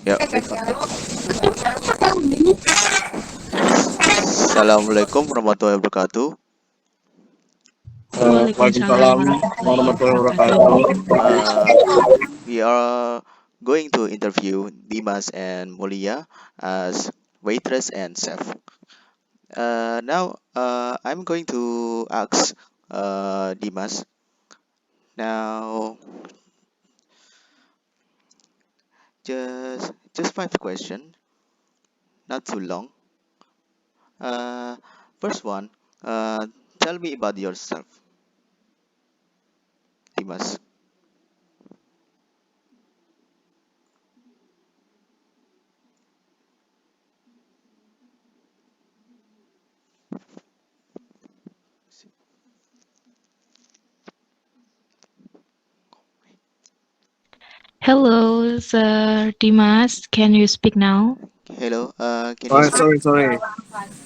Ya, Rifan. Assalamualaikum warahmatullahi wabarakatuh. Waalaikumsalam Waalaikumsalam warahmatullahi warahmatullahi wabarakatuh. wabarakatuh. We are going to interview Dimas and Mulya as waitress and chef. Now, I'm going to ask Dimas. Now, just five questions, not too long. Uh, First one, tell me about yourself, Dimas. Hello, Sir Dimas. Can you speak now? Hello. Can you Oh, speak? sorry.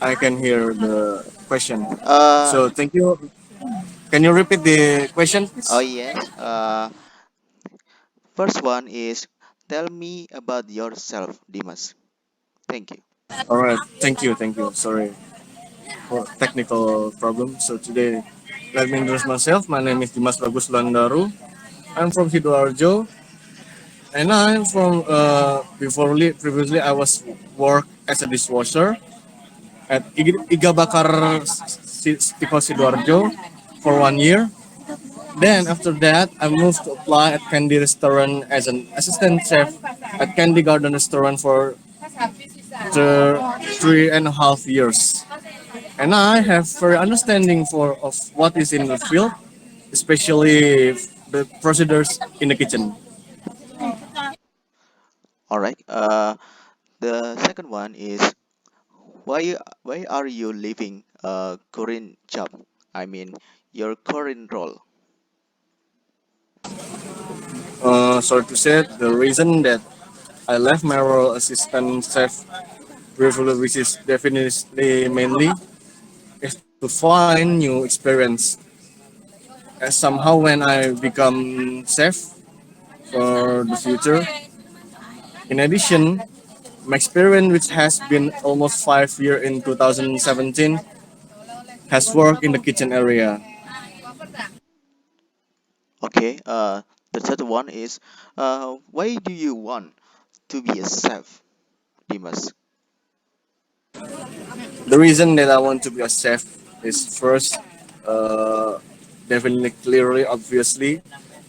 I can hear the question. Uh, So thank you. Can you repeat the question, oh please? yes. First one is tell me about yourself, Dimas. Thank you. All right. Thank you. Thank you. Sorry for technical problem. So today, let me introduce myself. My name is Dimas Bagus Wulandaru. I'm from Sidoarjo, and I'm from previously I was work as a dishwasher at Iga Bakar Tiko Sidoarjo for 1 year. Then after that, I moved to apply at Candy Restaurant as an assistant chef at Candy Garden Restaurant for 3.5 years. And I have very understanding for of what is in the field, especially the procedures in the kitchen. All right. The second one is why are you leaving current job? I mean your current role. Sorry to say, the reason that I left my role assistant chef briefly, which is definitely mainly, is to find new experience. As somehow when I become chef for the future. In addition, my experience, which has been almost 5 years in 2017, has worked in the kitchen area. Okay. The third one is why do you want to be a chef, Dimas? The reason that I want to be a chef is first, uh, definitely clearly, obviously,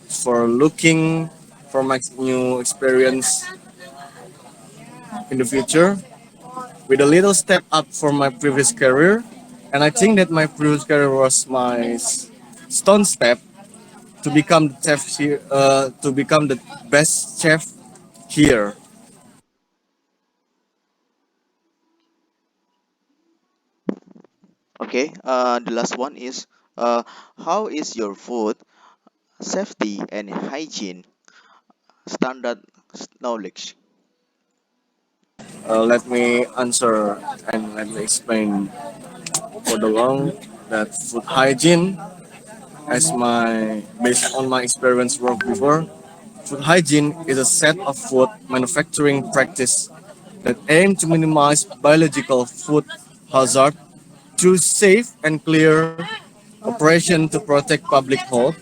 for looking for my new experience in the future with a little step up from my previous career. And I think that my previous career was my stone step to become the chef here, to become the best chef here. Okay. The last one is how is your food safety and hygiene standard knowledge? Let me answer and let me explain for the long that food hygiene, as my based on my experience work before, food hygiene is a set of food manufacturing practice that aim to minimize biological food hazard through safe and clear operation to protect public health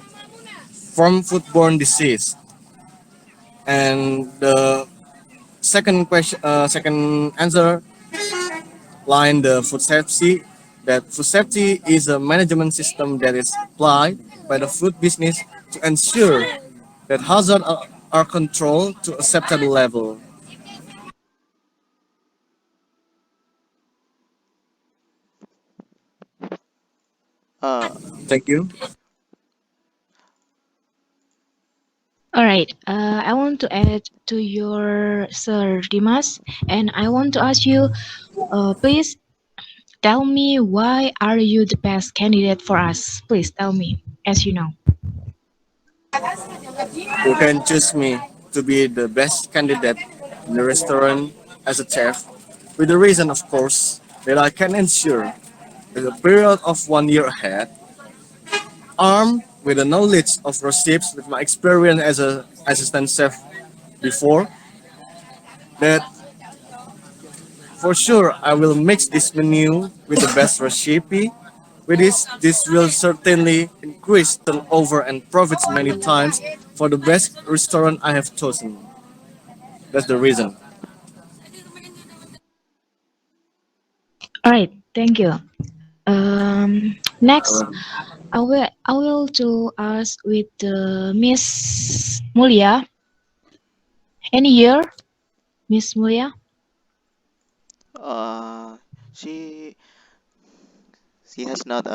from foodborne disease. And the second answer line the food safety. That food safety is a management system that is applied by the food business to ensure that hazards are controlled to acceptable level. Uh, Thank you. All right. I want to add to your Sir Dimas, and I want to ask you, please tell me why are you the best candidate for us? Please tell me, as you know. You can choose me to be the best candidate in the restaurant as a chef, with the reason, of course, that I can ensure that a period of 1 year ahead, armed with the knowledge of recipes with my experience as a assistant chef before that for sure I will mix this menu with the best recipe. With this will certainly increase turnover and profits many times for the best restaurant I have chosen. That's the reason. All right, thank you. Next, I will to ask with Miss Mulya. Any year, Miss Mulya? Uh, she she has not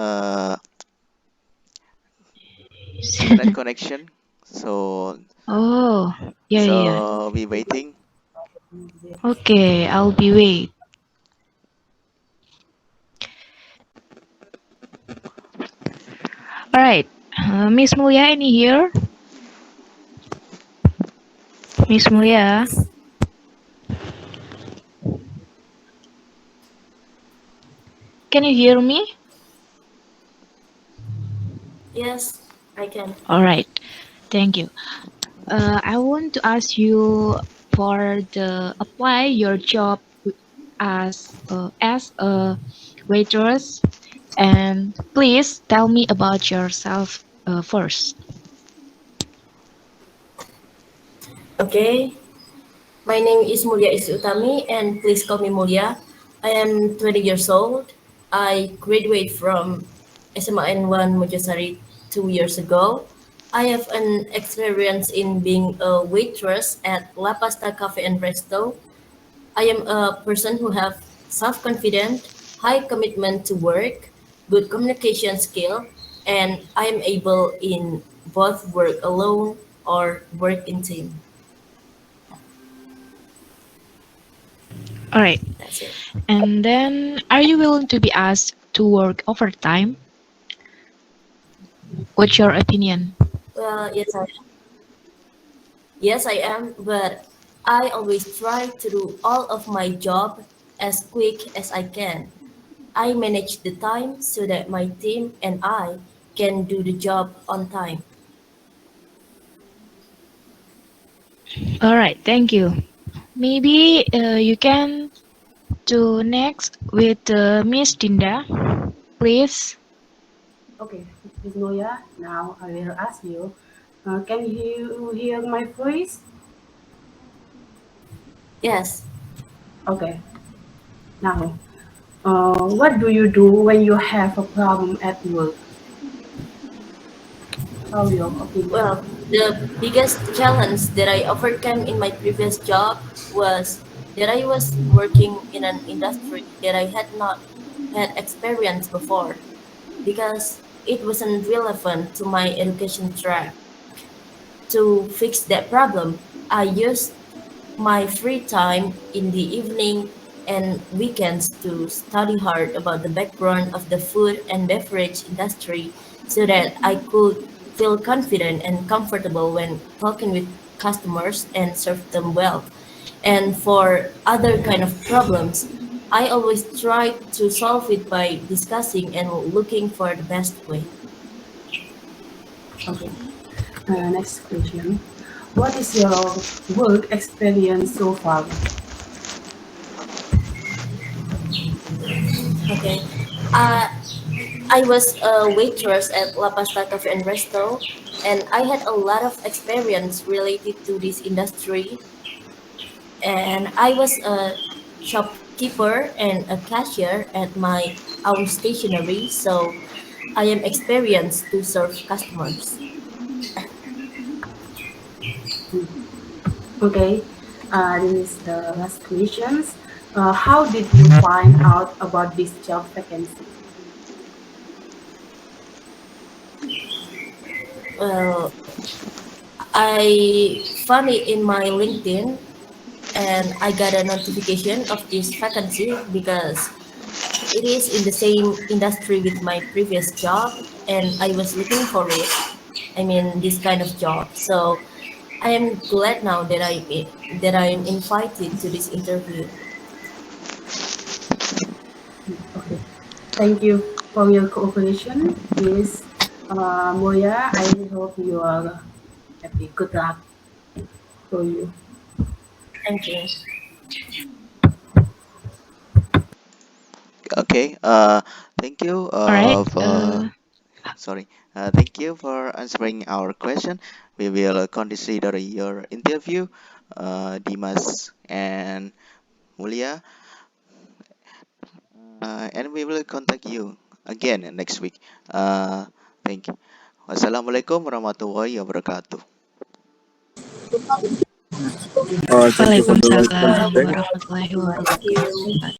internet connection, so Oh, yeah, yeah, yeah. we waiting. Okay, I'll be wait. All right, Miss Mulya, any here? Miss Mulya, can you hear me? Yes, I can. All right, thank you. I want to ask you for the apply your job as a waitress, and please tell me about yourself first. Okay. My name is Mulya Isti Utami, and please call me Mulya. I am 20 years old. I graduated from SMAN 1 Mojosari 2 years ago. I have an experience in being a waitress at La Pasta Cafe and Resto. I am a person who have self-confident, high commitment to work, good communication skill, and I am able in both work alone or work in team. All right, That's it. and then are you willing to be asked to work overtime? What's your opinion? Well, yes, I am, but I always try to do all of my job as quick as I can. I manage the time so that my team and I can do the job on time. All right, thank you. Maybe you can do next with Miss Dinda, please. Okay, Ms. Noya, now I will ask you, can you hear my voice? Yes. Okay, now, what do you do when you have a problem at work? How your opinion? Well, the biggest challenge that I overcame in my previous job was that I was working in an industry that I had not had experience before because it wasn't relevant to my education track. To fix that problem, I used my free time in the evening and weekends to study hard about the background of the food and beverage industry so that I could feel confident and comfortable when talking with customers and serve them well. And for other kind of problems, I always try to solve it by discussing and looking for the best way. Okay, next question. What is your work experience so far? Okay. Uh, I was a waitress at La Pasta Cafe and Resto, and I had a lot of experience related to this industry. And I was a shopkeeper and a cashier at my own stationery, so I am experienced to serve customers. Hmm. Okay, this is the last questions. How did you find out about this job vacancy? Well, I found it in my LinkedIn, and I got a notification of this vacancy because it is in the same industry with my previous job, and I was looking for it. I mean, this kind of job. So I am glad now that I am invited to this interview. Okay, thank you for your cooperation, Miss Moya. I hope you are happy. Good luck for you. Thank you. Okay. Thank you. All right. Sorry. Thank you for answering our question. We will consider your interview, Dimas and Mulya, and we will contact you again next week. Thank you. Wassalamualaikum warahmatullahi wabarakatuh. Thank you for the Waalaikumsalam feedback. warahmatullahi Thank you. wabarakatuh.